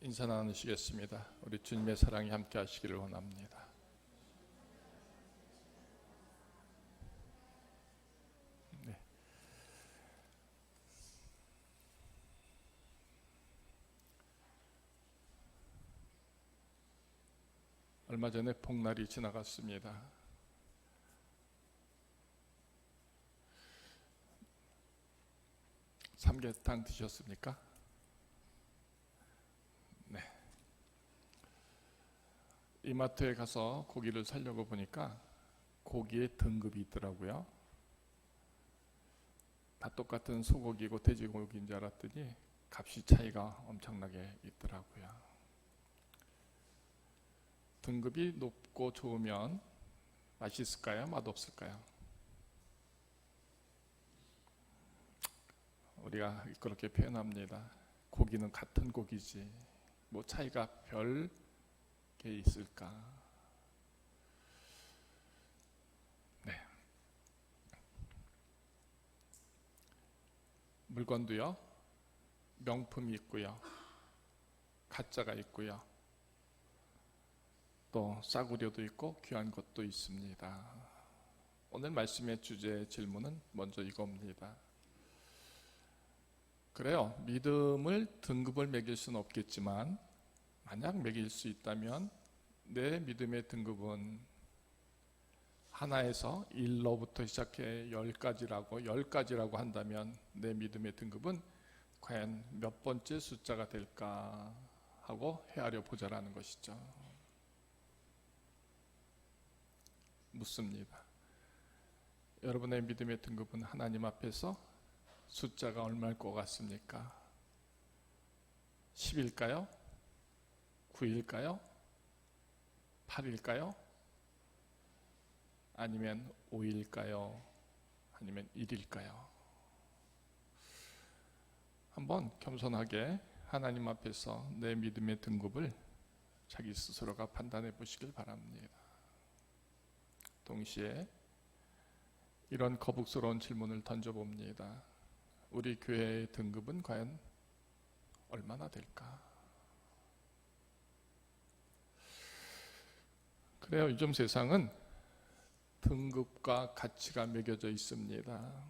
인사 나누시겠습니다. 우리 주님의 사랑이 함께 하시기를 원합니다. 네. 얼마 전에 복날이 지나갔습니다. 삼계탕 드셨습니까? 네. 이마트에 가서 고기를 사려고 보니까 고기의 등급이 있더라고요. 다 똑같은 소고기고 돼지고기인 줄 알았더니 값이 차이가 엄청나게 있더라고요. 등급이 높고 좋으면 맛있을까요? 맛없을까요? 우리가 그렇게 표현합니다. 고기는 같은 고기지 뭐 차이가 별 게 있을까? 네. 물건도요, 명품이 있고요, 가짜가 있고요, 또 싸구려도 있고 귀한 것도 있습니다. 오늘 말씀의 주제 질문은 먼저 이겁니다. 그래요, 믿음을 등급을 매길 수는 없겠지만 만약 매길 수 있다면 내 믿음의 등급은 하나에서 1로부터 시작해 10가지라고 한다면 내 믿음의 등급은 과연 몇 번째 숫자가 될까 하고 헤아려 보자라는 것이죠. 묻습니다. 여러분의 믿음의 등급은 하나님 앞에서 숫자가 얼마일 것 같습니까? 10일까요? 9일까요? 8일까요? 아니면 5일까요? 아니면 1일까요? 한번 겸손하게 하나님 앞에서 내 믿음의 등급을 자기 스스로가 판단해 보시길 바랍니다. 동시에 이런 거북스러운 질문을 던져봅니다. 우리 교회의 등급은 과연 얼마나 될까? 그래요, 요즘 세상은 등급과 가치가 매겨져 있습니다.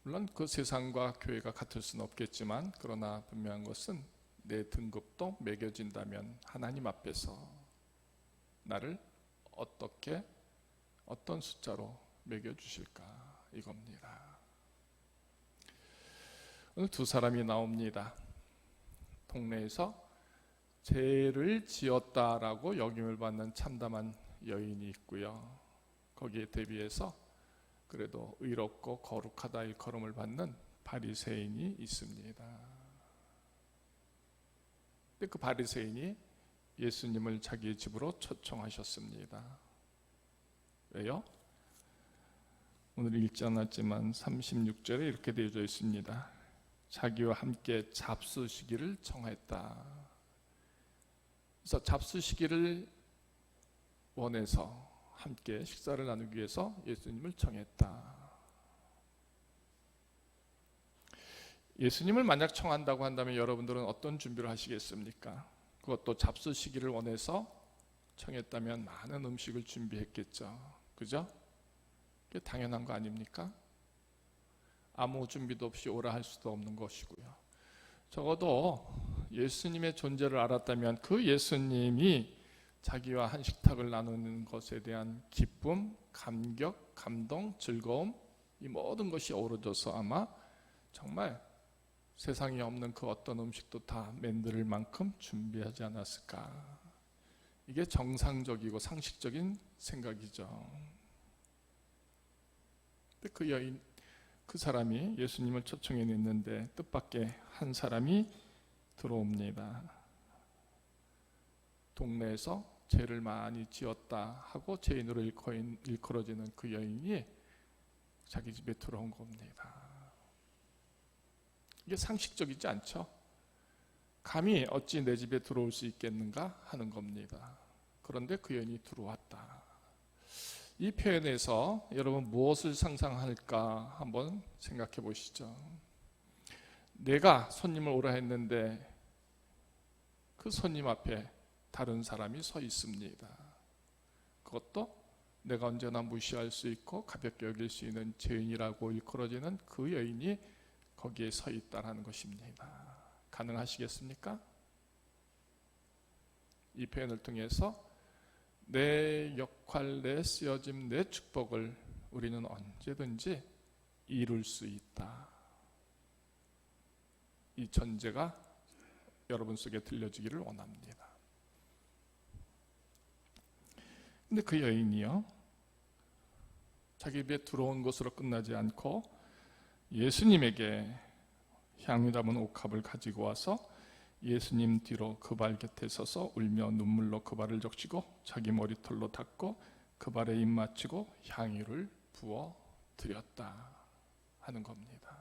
물론 그 세상과 교회가 같을 수는 없겠지만 그러나 분명한 것은 내 등급도 매겨진다면 하나님 앞에서 나를 어떤 숫자로 매겨주실까 이겁니다. 오늘 두 사람이 나옵니다. 동네에서 죄를 지었다라고 역임을 받는 참담한 여인이 있고요, 거기에 대비해서 그래도 의롭고 거룩하다 일컬음을 받는 바리새인이 있습니다. 근데 그 바리새인이 예수님을 자기의 집으로 초청하셨습니다. 왜요? 오늘 읽지 않았지만 36절에 이렇게 되어져 있습니다. 자기와 함께 잡수시기를 청했다. 그래서 잡수시기를 원해서 함께 식사를 나누기 위해서 예수님을 청했다. 예수님을 만약 청한다고 한다면 여러분들은 어떤 준비를 하시겠습니까? 그것도 잡수시기를 원해서 청했다면 많은 음식을 준비했겠죠. 그죠? 그게 당연한 거 아닙니까? 아무 준비도 없이 오라 할 수도 없는 것이고요. 적어도 예수님의 존재를 알았다면 그 예수님이 자기와 한 식탁을 나누는 것에 대한 기쁨, 감격, 감동, 즐거움, 이 모든 것이 어우러져서 아마 정말 세상에 없는 그 어떤 음식도 다 만들 만큼 준비하지 않았을까. 이게 정상적이고 상식적인 생각이죠. 근데 그 사람이 예수님을 초청해 냈는데 뜻밖의 한 사람이 들어옵니다. 동네에서 죄를 많이 지었다 하고 죄인으로 일컬어지는 그 여인이 자기 집에 들어온 겁니다. 이게 상식적이지 않죠? 감히 어찌 내 집에 들어올 수 있겠는가 하는 겁니다. 그런데 그 여인이 들어왔다. 이 표현에서 여러분 무엇을 상상할까 한번 생각해 보시죠. 내가 손님을 오라 했는데 그 손님 앞에 다른 사람이 서 있습니다. 그것도 내가 언제나 무시할 수 있고 가볍게 여길 수 있는 죄인이라고 일컬어지는 그 여인이 거기에 서 있다는 것입니다. 가능하시겠습니까? 이 표현을 통해서 내 역할, 내 쓰여짐, 내 축복을 우리는 언제든지 이룰 수 있다. 이 전제가 여러분 속에 들려지기를 원합니다. 근데 그 여인이요, 자기 입에 들어온 것으로 끝나지 않고 예수님에게 향유 담은 옥합을 가지고 와서 예수님 뒤로 그 발 곁에 서서 울며 눈물로 그 발을 적시고 자기 머리털로 닦고 그 발에 입 맞추고 향유를 부어 드렸다 하는 겁니다.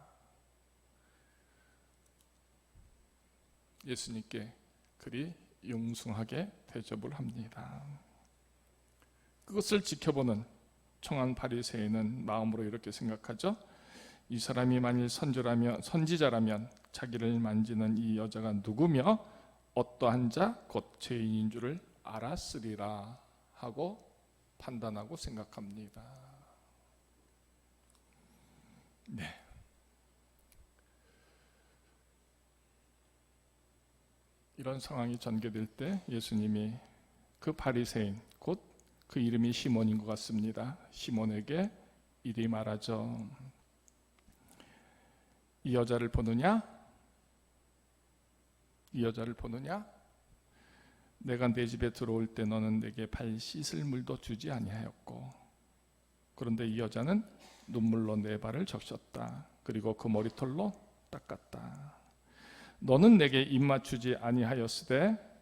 예수님께 그리 융숭하게 대접을 합니다. 그것을 지켜보는 청한 바리새인은 마음으로 이렇게 생각하죠. 이 사람이 만일 선지자라면 자기를 만지는 이 여자가 누구며 어떠한 자 곧 죄인인 줄을 알았으리라 하고 판단하고 생각합니다. 네. 이런 상황이 전개될 때 예수님이 그 바리새인 곧 그 이름이 시몬인 것 같습니다. 시몬에게 이리 말하죠. 이 여자를 보느냐? 이 여자를 보느냐? 내가 내 집에 들어올 때 너는 내게 발 씻을 물도 주지 아니하였고 그런데 이 여자는 눈물로 내 발을 적셨다. 그리고 그 머리털로 닦았다. 너는 내게 입 맞추지 아니하였으되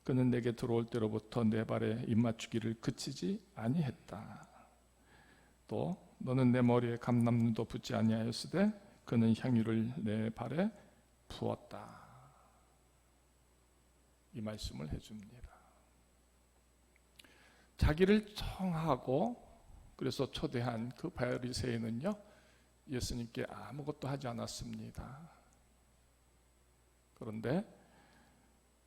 그는 내게 들어올 때로부터 내 발에 입 맞추기를 그치지 아니했다. 또 너는 내 머리에 감람눈도 붓지 아니하였으되 그는 향유를 내 발에 부었다. 이 말씀을 해줍니다. 자기를 청하고 그래서 초대한 그 바리새인은요, 예수님께 아무것도 하지 않았습니다. 그런데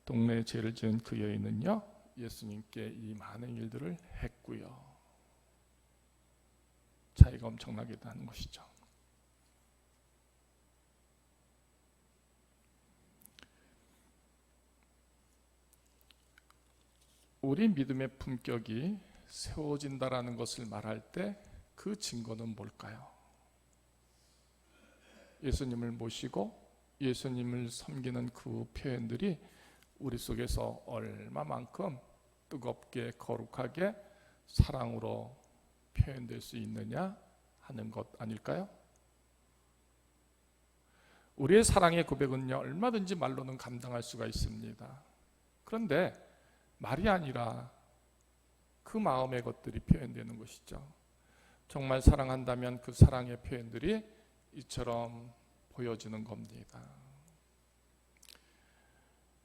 동네에 죄를 지은 그 여인은요, 예수님께 이 많은 일들을 했고요. 차이가 엄청나게 나는 것이죠. 우리 믿음의 품격이 세워진다라는 것을 말할 때 그 증거는 뭘까요? 예수님을 모시고 예수님을 섬기는 그 표현들이 우리 속에서 얼마만큼 뜨겁게 거룩하게 사랑으로 표현될 수 있느냐 하는 것 아닐까요? 우리의 사랑의 고백은요, 얼마든지 말로는 감당할 수가 있습니다. 그런데 말이 아니라 그 마음의 것들이 표현되는 것이죠. 정말 사랑한다면 그 사랑의 표현들이 이처럼 보여지는 겁니다.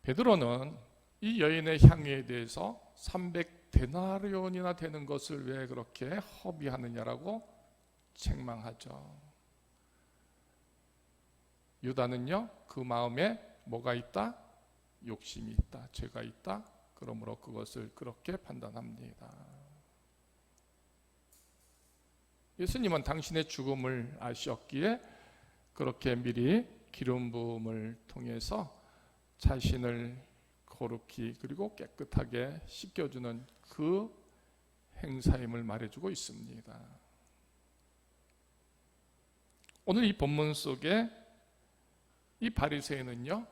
베드로는 이 여인의 향유에 대해서 300데나리온이나 되는 것을 왜 그렇게 허비하느냐라고 책망하죠. 유다는요, 그 마음에 뭐가 있다? 욕심이 있다, 죄가 있다. 그러므로 그것을 그렇게 판단합니다. 예수님은 당신의 죽음을 아셨기에 그렇게 미리 기름 부음을 통해서 자신을 거룩히 그리고 깨끗하게 씻겨주는 그 행사임을 말해주고 있습니다. 오늘 이 본문 속에 이 바리새인은요,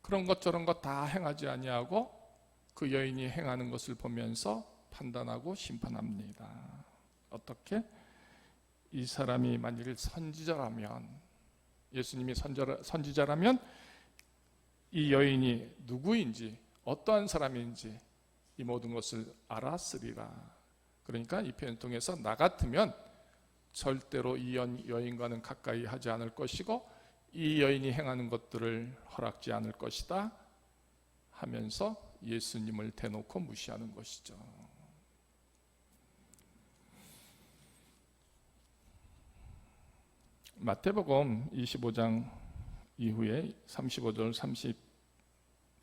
그런 것 저런 것 다 행하지 아니하고 그 여인이 행하는 것을 보면서 판단하고 심판합니다. 어떻게? 이 사람이 만일 선지자라면, 예수님이 선지자라면 이 여인이 누구인지 어떠한 사람인지 이 모든 것을 알았으리라. 그러니까 이 표현을 통해서 나 같으면 절대로 이 여인과는 가까이 하지 않을 것이고 이 여인이 행하는 것들을 허락지 않을 것이다 하면서 예수님을 대놓고 무시하는 것이죠. 마태복음 25장 이후에 35절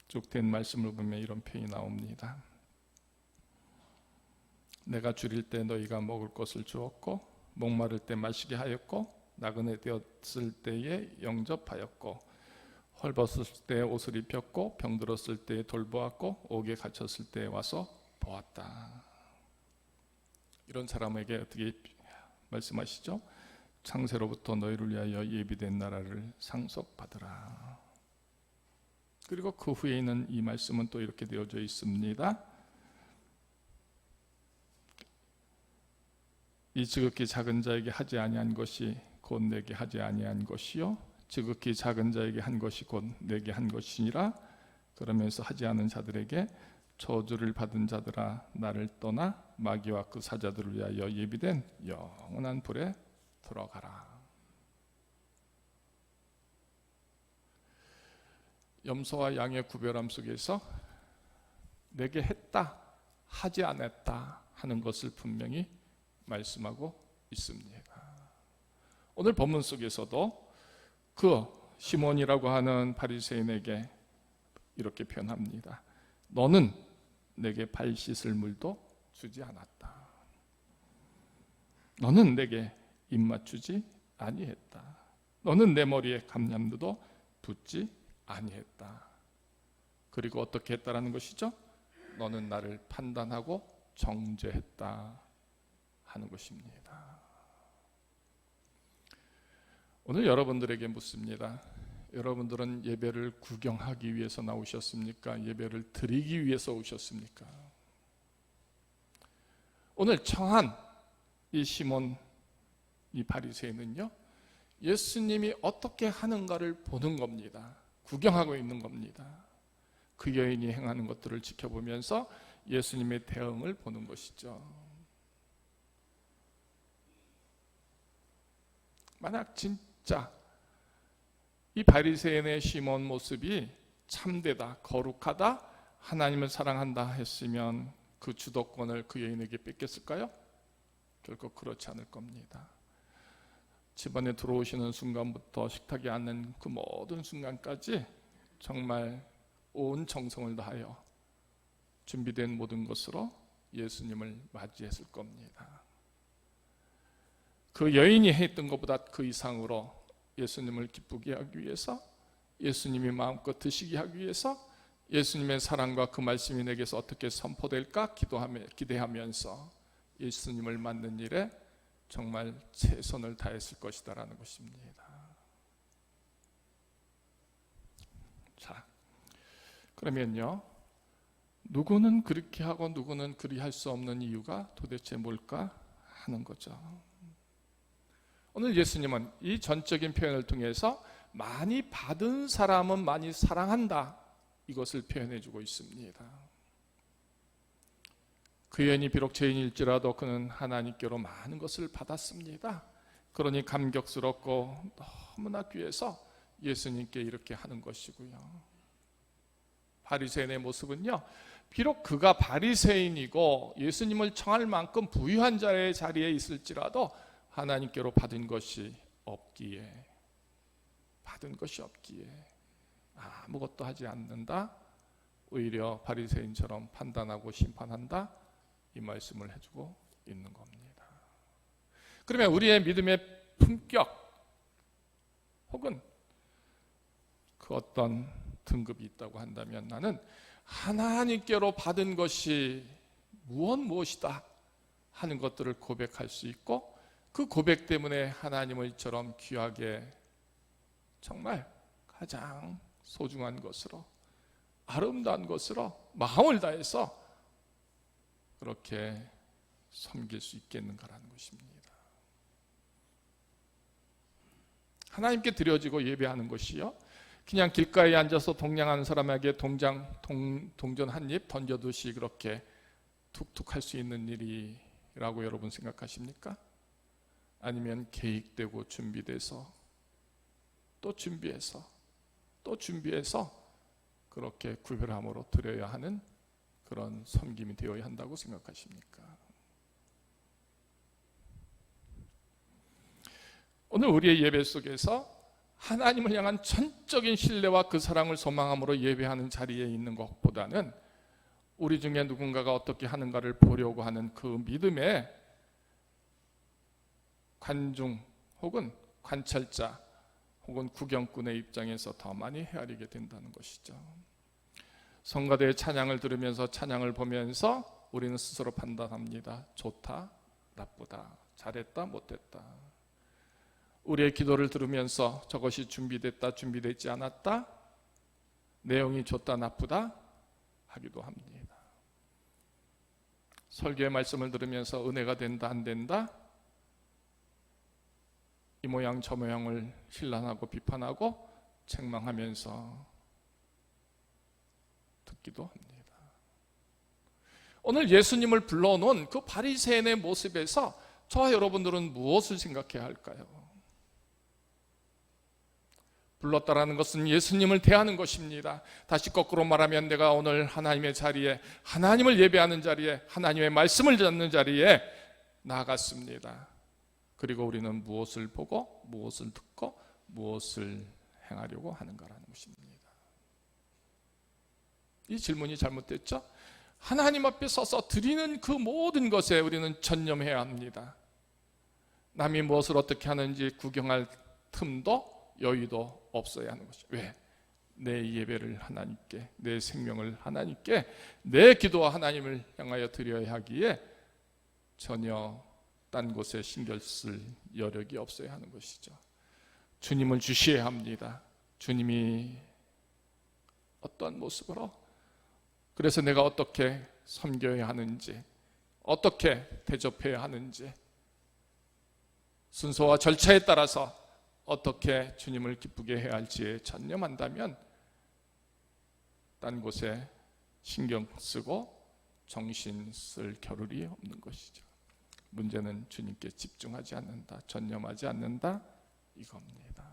쭉 된 말씀을 보면 이런 표현이 나옵니다. 내가 줄일 때 너희가 먹을 것을 주었고 목마를 때 마시게 하였고 나그네 되었을 때에 영접하였고 헐벗을 때 옷을 입혔고 병들었을 때에 돌보았고 옥에 갇혔을 때에 와서 보았다. 이런 사람에게 어떻게 말씀하시죠? 창세로부터 너희를 위하여 예비된 나라를 상속받으라. 그리고 그 후에 있는 이 말씀은 또 이렇게 되어져 있습니다. 이 지극히 작은 자에게 하지 아니한 것이 곧 내게 하지 아니한 것이요 지극히 작은 자에게 한 것이 곧 내게 한 것이니라. 그러면서 하지 않은 자들에게 저주를 받은 자들아 나를 떠나 마귀와 그 사자들을 위하여 예비된 영원한 불에 들어가라. 염소와 양의 구별함 속에서 내게 했다, 하지 않았다 하는 것을 분명히 말씀하고 있습니다. 오늘 본문 속에서도 그 시몬이라고 하는 바리새인에게 이렇게 표현합니다. 너는 내게 발 씻을 물도 주지 않았다. 너는 내게 입 맞추지 아니했다. 너는 내 머리에 감람도도 붓지 아니했다. 그리고 어떻게 했다라는 것이죠? 너는 나를 판단하고 정죄했다 하는 것입니다. 오늘 여러분들에게 묻습니다. 여러분들은 예배를 구경하기 위해서 나오셨습니까? 예배를 드리기 위해서 오셨습니까? 오늘 청한 이 시몬 이 바리새인은요, 예수님이 어떻게 하는가를 보는 겁니다. 구경하고 있는 겁니다. 그 여인이 행하는 것들을 지켜보면서 예수님의 대응을 보는 것이죠. 만약 진짜 이 바리새인의 시몬 모습이 참되다, 거룩하다, 하나님을 사랑한다 했으면 그 주도권을 그 여인에게 뺏겼을까요? 결코 그렇지 않을 겁니다. 집안에 들어오시는 순간부터 식탁에 앉는 그 모든 순간까지 정말 온 정성을 다하여 준비된 모든 것으로 예수님을 맞이했을 겁니다. 그 여인이 했던 것보다 그 이상으로 예수님을 기쁘게 하기 위해서, 예수님이 마음껏 드시게 하기 위해서, 예수님의 사랑과 그 말씀이 내게서 어떻게 선포될까 기대하면서 예수님을 만난 일에 정말 최선을 다했을 것이다라는 것입니다. 자, 그러면요, 누구는 그렇게 하고 누구는 그리 할 수 없는 이유가 도대체 뭘까 하는 거죠. 오늘 예수님은 이 전적인 표현을 통해서 많이 받은 사람은 많이 사랑한다, 이것을 표현해 주고 있습니다. 그 여인이 비록 죄인일지라도 그는 하나님께로 많은 것을 받았습니다. 그러니 감격스럽고 너무나 귀해서 예수님께 이렇게 하는 것이고요. 바리새인의 모습은요, 비록 그가 바리새인이고 예수님을 청할 만큼 부유한 자의 자리에 있을지라도 하나님께로 받은 것이 없기에 아무것도 하지 않는다, 오히려 바리새인처럼 판단하고 심판한다, 이 말씀을 해주고 있는 겁니다. 그러면 우리의 믿음의 품격 혹은 그 어떤 등급이 있다고 한다면, 나는 하나님께로 받은 것이 무엇이다 하는 것들을 고백할 수 있고, 그 고백 때문에 하나님을 이처럼 귀하게 정말 가장 소중한 것으로, 아름다운 것으로 마음을 다해서 그렇게 섬길 수 있겠는가라는 것입니다. 하나님께 드려지고 예배하는 것이요, 그냥 길가에 앉아서 동냥하는 사람에게 동전 한 입 던져듯이 그렇게 툭툭 할 수 있는 일이라고 여러분 생각하십니까? 아니면 계획되고 준비돼서 또 준비해서 그렇게 구별함으로 드려야 하는 그런 섬김이 되어야 한다고 생각하십니까? 오늘 우리의 예배 속에서 하나님을 향한 전적인 신뢰와 그 사랑을 소망함으로 예배하는 자리에 있는 것보다는 우리 중에 누군가가 어떻게 하는가를 보려고 하는 그 믿음의 관중 혹은 관찰자 혹은 구경꾼의 입장에서 더 많이 헤아리게 된다는 것이죠. 성가대의 찬양을 들으면서 찬양을 보면서 우리는 스스로 판단합니다. 좋다, 나쁘다, 잘했다, 못했다. 우리의 기도를 들으면서 저것이 준비됐다, 준비되지 않았다, 내용이 좋다, 나쁘다 하기도 합니다. 설교의 말씀을 들으면서 은혜가 된다, 안 된다, 이 모양 저 모양을 신란하고 비판하고 책망하면서 듣기도 합니다. 오늘 예수님을 불러놓은 그 바리새인의 모습에서 저와 여러분들은 무엇을 생각해야 할까요? 불렀다라는 것은 예수님을 대하는 것입니다. 다시 거꾸로 말하면 내가 오늘 하나님의 자리에, 하나님을 예배하는 자리에, 하나님의 말씀을 듣는 자리에 나아갔습니다. 그리고 우리는 무엇을 보고 무엇을 듣고 무엇을 행하려고 하는가라는 것입니다. 이 질문이 잘못됐죠? 하나님 앞에 서서 드리는 그 모든 것에 우리는 전념해야 합니다. 남이 무엇을 어떻게 하는지 구경할 틈도 여유도 없어야 하는 것이죠. 왜? 내 예배를 하나님께, 내 생명을 하나님께, 내 기도와 하나님을 향하여 드려야 하기에 전혀 딴 곳에 신경 쓸 여력이 없어야 하는 것이죠. 주님을 주시해야 합니다. 주님이 어떠한 모습으로, 그래서 내가 어떻게 섬겨야 하는지, 어떻게 대접해야 하는지, 순서와 절차에 따라서 어떻게 주님을 기쁘게 해야 할지에 전념한다면 딴 곳에 신경 쓰고 정신 쓸 겨를이 없는 것이죠. 문제는 주님께 집중하지 않는다, 전념하지 않는다, 이겁니다.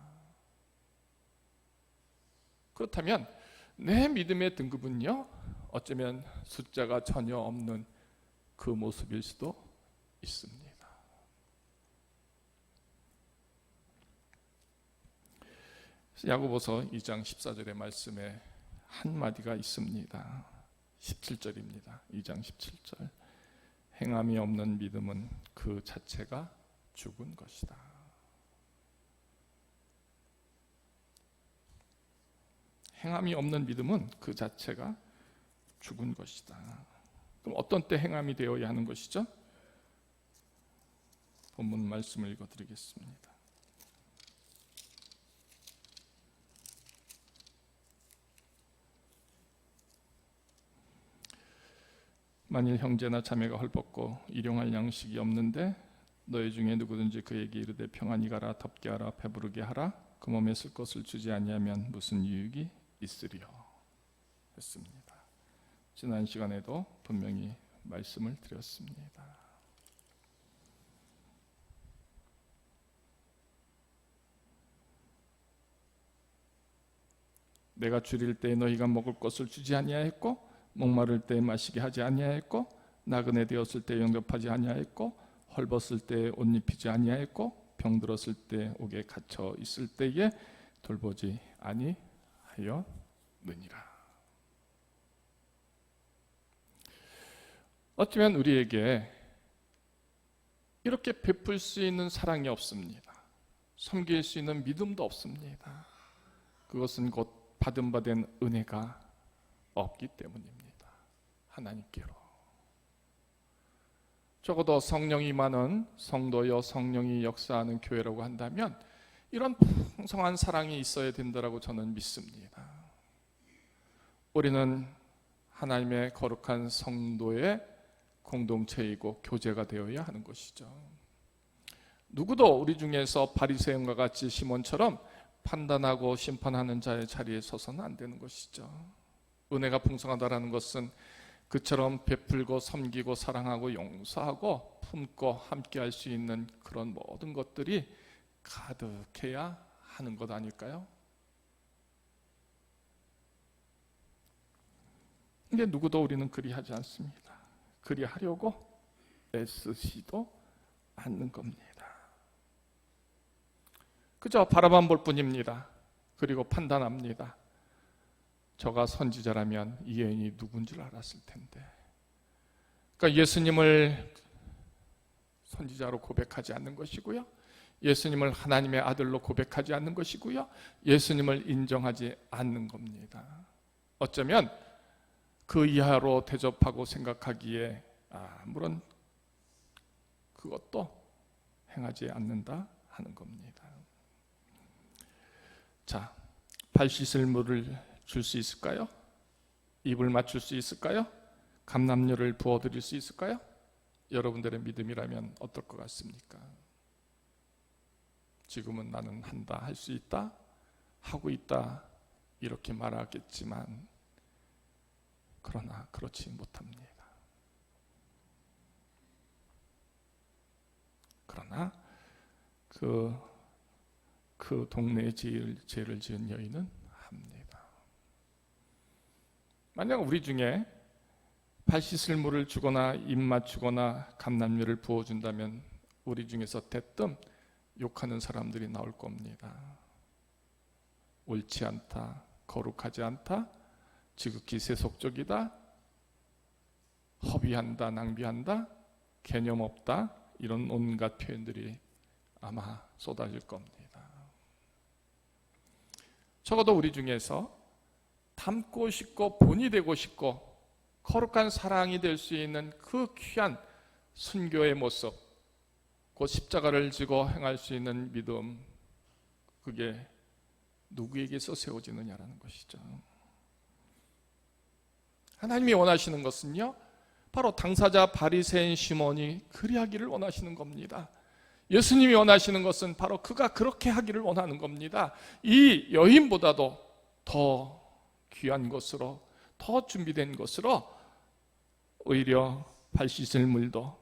그렇다면 내 믿음의 등급은요, 어쩌면 숫자가 전혀 없는 그 모습일 수도 있습니다. 야고보서 2장 14절의 말씀에 한마디가 있습니다. 17절입니다. 2장 17절. 행함이 없는 믿음은 그 자체가 죽은 것이다. 행함이 없는 믿음은 그 자체가 죽은 것이다. 그럼 어떤 때 행함이 되어야 하는 것이죠? 본문 말씀을 읽어드리겠습니다. 만일 형제나 자매가 헐벗고 일용할 양식이 없는데 너희 중에 누구든지 그에게 이르되 평안히 가라, 덥게 하라, 배부르게 하라, 그 몸에 쓸 것을 주지 아니하면 무슨 유익이 있으리요 했습니다. 지난 시간에도 분명히 말씀을 드렸습니다. 내가 줄일 때 너희가 먹을 것을 주지 아니하였고, 목마를 때 마시게 하지 아니하였고, 나그네 되었을 때 영접하지 아니하였고, 헐벗을 때 옷 입히지 아니하였고, 병들었을 때 옥에 갇혀 있을 때에 돌보지 아니하였느니라. 어쩌면 우리에게 이렇게 베풀 수 있는 사랑이 없습니다. 섬길 수 있는 믿음도 없습니다. 그것은 곧 받은 바 된 은혜가 없기 때문입니다. 하나님께로. 적어도 성령이 임하는 성도여 성령이 역사하는 교회라고 한다면 이런 풍성한 사랑이 있어야 된다고 저는 믿습니다. 우리는 하나님의 거룩한 성도의 공동체이고 교제가 되어야 하는 것이죠. 누구도 우리 중에서 바리새인과 같이 시몬처럼 판단하고 심판하는 자의 자리에 서서는 안 되는 것이죠. 은혜가 풍성하다라는 것은 그처럼 베풀고 섬기고 사랑하고 용서하고 품고 함께 할 수 있는 그런 모든 것들이 가득해야 하는 것 아닐까요? 근데 누구도 우리는 그리하지 않습니다. 그리하려고 애쓰지도 않는 겁니다. 그저 바라만 볼 뿐입니다. 그리고 판단합니다. 저가 선지자라면 이 여인이 누군 줄 알았을 텐데. 그러니까 예수님을 선지자로 고백하지 않는 것이고요, 예수님을 하나님의 아들로 고백하지 않는 것이고요, 예수님을 인정하지 않는 겁니다. 어쩌면 그 이하로 대접하고 생각하기에 아무런 그것도 행하지 않는다 하는 겁니다. 자, 발 씻을 물을 줄 수 있을까요? 입을 맞출 수 있을까요? 감람유를 부어드릴 수 있을까요? 여러분들의 믿음이라면 어떨 것 같습니까? 지금은 나는 한다, 할 수 있다, 하고 있다 이렇게 말하겠지만 그러나 그렇지 못합니다. 그러나 그 동네에 죄를 지은 여인은 합니다. 만약 우리 중에 발 씻을 물을 주거나 입 맞추거나 감람유를 부어준다면 우리 중에서 대뜸 욕하는 사람들이 나올 겁니다. 옳지 않다, 거룩하지 않다, 지극히 세속적이다, 허비한다, 낭비한다, 개념 없다, 이런 온갖 표현들이 아마 쏟아질 겁니다. 적어도 우리 중에서 닮고 싶고 본이 되고 싶고 거룩한 사랑이 될 수 있는 그 귀한 순교의 모습, 그 십자가를 지고 행할 수 있는 믿음, 그게 누구에게서 세워지느냐라는 것이죠. 하나님이 원하시는 것은요, 바로 당사자 바리새인 시몬이 그리하기를 원하시는 겁니다. 예수님이 원하시는 것은 바로 그가 그렇게 하기를 원하는 겁니다. 이 여인보다도 더 귀한 것으로, 더 준비된 것으로 오히려 발 씻을 물도,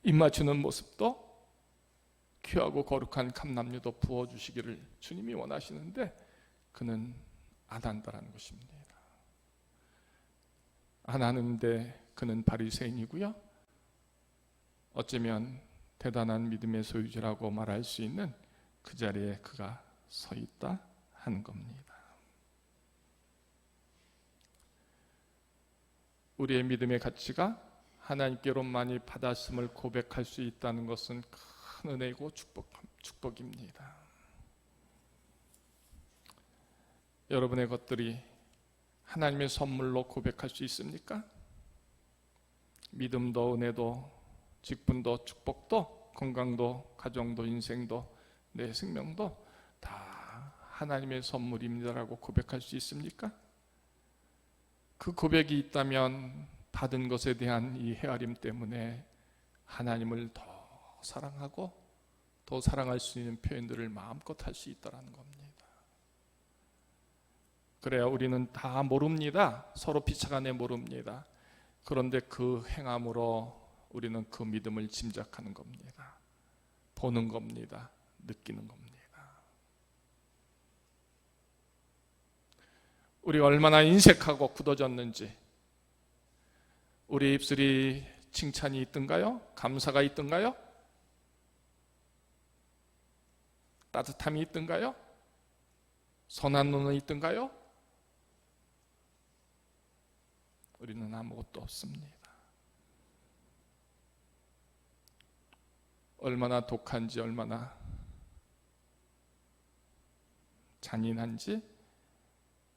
입 맞추는 모습도, 귀하고 거룩한 감람유도 부어주시기를 주님이 원하시는데 그는 안 한다는 것입니다. 안 하는데 그는 바리새인이고요, 어쩌면 대단한 믿음의 소유자라고 말할 수 있는 그 자리에 그가 서 있다 하는 겁니다. 우리의 믿음의 가치가 하나님께로만이 받았음을 고백할 수 있다는 것은 큰 은혜이고 축복입니다. 여러분의 것들이 하나님의 선물로 고백할 수 있습니까? 믿음도 은혜도 직분도 축복도 건강도 가정도 인생도 내 생명도 다 하나님의 선물입니다라고 고백할 수 있습니까? 그 고백이 있다면 받은 것에 대한 이 헤아림 때문에 하나님을 더 사랑하고 더 사랑할 수 있는 표현들을 마음껏 할 수 있다는 겁니다. 그래야 우리는 다 모릅니다. 서로 피차간에 모릅니다. 그런데 그 행함으로 우리는 그 믿음을 짐작하는 겁니다. 보는 겁니다. 느끼는 겁니다. 우리가 얼마나 인색하고 굳어졌는지, 우리 입술이 칭찬이 있던가요? 감사가 있던가요? 따뜻함이 있던가요? 선한 눈은 있던가요? 우리는 아무것도 없습니다. 얼마나 독한지, 얼마나 잔인한지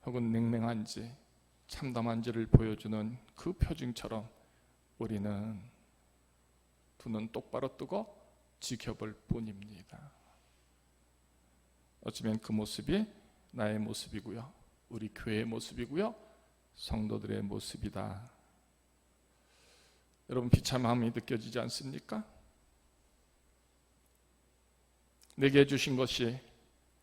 혹은 냉랭한지 참담한지를 보여주는 그 표징처럼 우리는 두 눈 똑바로 뜨고 지켜볼 뿐입니다. 어쩌면 그 모습이 나의 모습이고요, 우리 교회의 모습이고요, 성도들의 모습이다. 여러분 비참함이 느껴지지 않습니까? 내게 주신 것이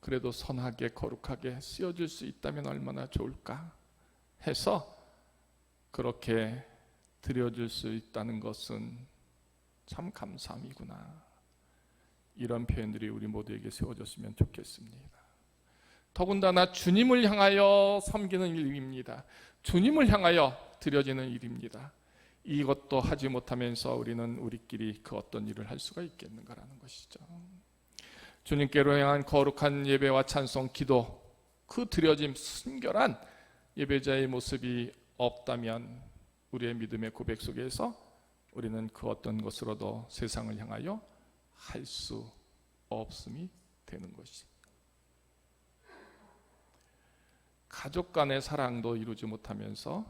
그래도 선하게 거룩하게 쓰여질 수 있다면 얼마나 좋을까 해서 그렇게 드려줄 수 있다는 것은 참 감사함이구나. 이런 표현들이 우리 모두에게 세워졌으면 좋겠습니다. 더군다나 주님을 향하여 섬기는 일입니다. 주님을 향하여 드려지는 일입니다. 이것도 하지 못하면서 우리는 우리끼리 그 어떤 일을 할 수가 있겠는가라는 것이죠. 주님께로 향한 거룩한 예배와 찬송, 기도, 그 드려짐, 순결한 예배자의 모습이 없다면 우리의 믿음의 고백 속에서 우리는 그 어떤 것으로도 세상을 향하여 할 수 없음이 되는 것이죠. 가족 간의 사랑도 이루지 못하면서,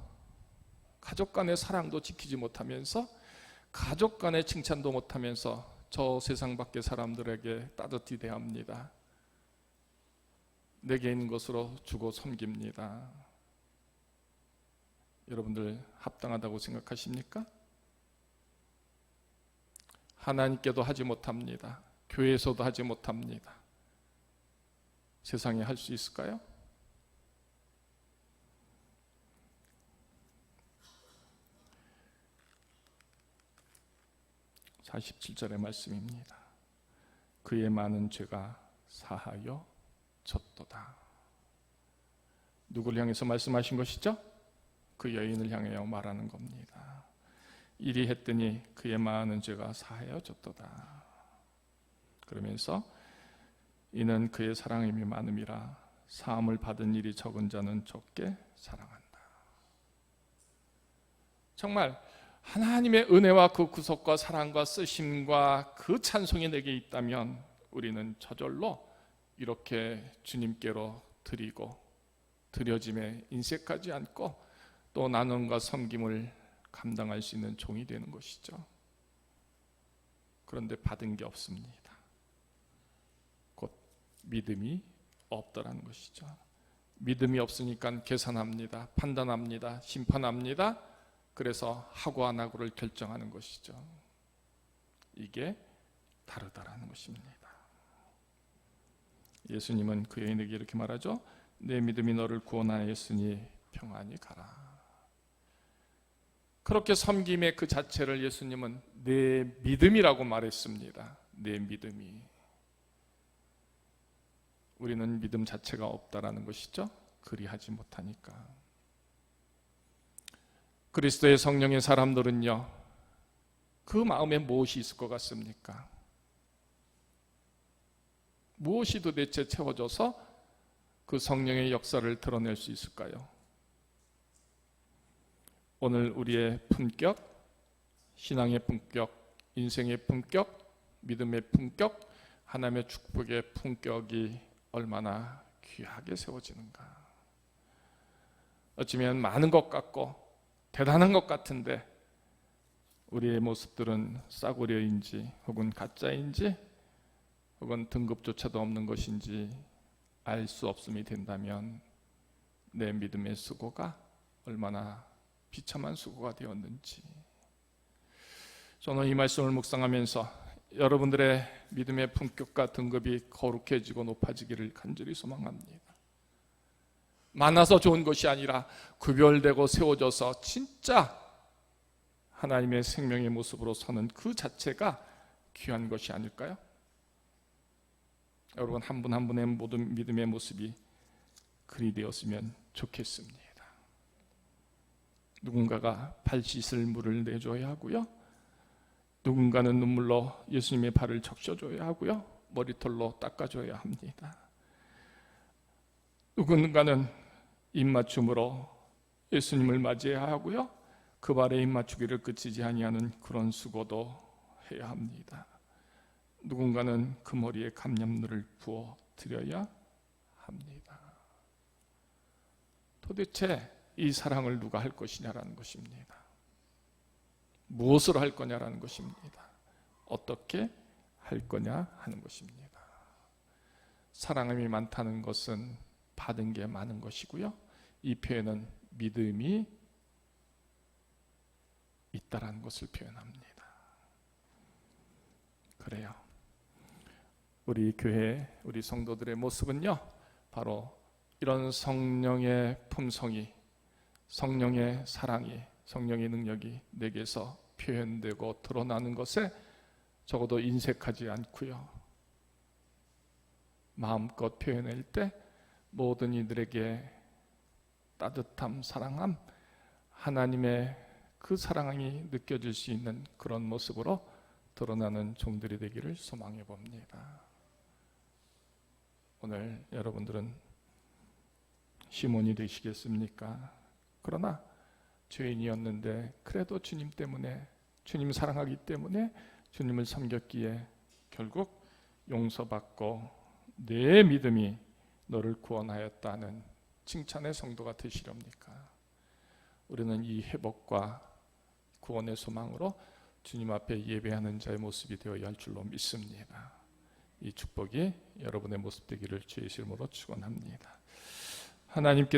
가족 간의 사랑도 지키지 못하면서, 가족 간의 칭찬도 못하면서 저 세상 밖의 사람들에게 따뜻히 대합니다. 내게 있는 것으로 주고 섬깁니다. 여러분들 합당하다고 생각하십니까? 하나님께도 하지 못합니다. 교회에서도 하지 못합니다. 세상에 할 수 있을까요? (47절의) 말씀입니다. 그의 많은 죄가 사하여 졌도다. 누구를 향해서 말씀하신 것이죠? 그 여인을 향하여 말하는 겁니다. 이리 했더니 그의 많은 죄가 사하여 졌도다. 그러면서 이는 그의 사랑임이 많음이라 사함을 받은 일이 적은 자는 적게 사랑한다. 정말 하나님의 은혜와 그 구속과 사랑과 쓰심과 그 찬송이 내게 있다면 우리는 저절로 이렇게 주님께로 드리고 드려짐에 인색하지 않고 또 나눔과 섬김을 감당할 수 있는 종이 되는 것이죠. 그런데 받은 게 없습니다. 곧 믿음이 없다라는 것이죠. 믿음이 없으니까 계산합니다. 판단합니다. 심판합니다. 그래서 하고 안 하고를 결정하는 것이죠. 이게 다르다라는 것입니다. 예수님은 그 여인에게 이렇게 말하죠. 내 믿음이 너를 구원하였으니 평안히 가라. 그렇게 섬김의 그 자체를 예수님은 내 믿음이라고 말했습니다. 내 믿음이. 우리는 믿음 자체가 없다라는 것이죠. 그리하지 못하니까. 그리스도의 성령의 사람들은요, 그 마음에 무엇이 있을 것 같습니까? 무엇이 도대체 채워져서 그 성령의 역사를 드러낼 수 있을까요? 오늘 우리의 품격, 신앙의 품격, 인생의 품격, 믿음의 품격, 하나님의 축복의 품격이 얼마나 귀하게 세워지는가. 어쩌면 많은 것 같고 대단한 것 같은데 우리의 모습들은 싸구려인지 혹은 가짜인지 혹은 등급조차도 없는 것인지 알 수 없음이 된다면 내 믿음의 수고가 얼마나 비참한 수고가 되었는지. 저는 이 말씀을 묵상하면서 여러분들의 믿음의 품격과 등급이 거룩해지고 높아지기를 간절히 소망합니다. 많아서 좋은 것이 아니라 구별되고 세워져서 진짜 하나님의 생명의 모습으로 서는 그 자체가 귀한 것이 아닐까요? 여러분 한 분 한 분의 모든 믿음의 모습이 그리 되었으면 좋겠습니다. 누군가가 발 씻을 물을 내줘야 하고요. 누군가는 눈물로 예수님의 발을 적셔줘야 하고요. 머리털로 닦아줘야 합니다. 누군가는 입맞춤으로 예수님을 맞이해야 하고요. 그 발에 입맞추기를 그치지 아니하는 그런 수고도 해야 합니다. 누군가는 그 머리에 감염물을 부어 드려야 합니다. 도대체 이 사랑을 누가 할 것이냐라는 것입니다. 무엇으로 할 거냐라는 것입니다. 어떻게 할 거냐 하는 것입니다. 사랑함이 많다는 것은 받은 게 많은 것이고요. 이 표현은 믿음이 있다라는 것을 표현합니다. 그래요. 우리 교회, 우리 성도들의 모습은요, 바로 이런 성령의 품성이, 성령의 사랑이, 성령의 능력이 내게서 표현되고 드러나는 것에 적어도 인색하지 않고요. 마음껏 표현할 때 모든 이들에게 따뜻함, 사랑함, 하나님의 그 사랑이 느껴질 수 있는 그런 모습으로 드러나는 종들이 되기를 소망해 봅니다. 오늘 여러분들은 시몬이 되시겠습니까? 그러나 죄인이었는데 그래도 주님 때문에, 주님 사랑하기 때문에 주님을 섬겼기에 결국 용서받고 내 믿음이 너를 구원하였다는 칭찬의 성도가 되시렵니까? 우리는 이 회복과 구원의 소망으로 주님 앞에 예배하는 자의 모습이 되어야 할 줄로 믿습니다. 이 축복이 여러분의 모습 되기를 주의 이름으로 축원합니다. 하나님께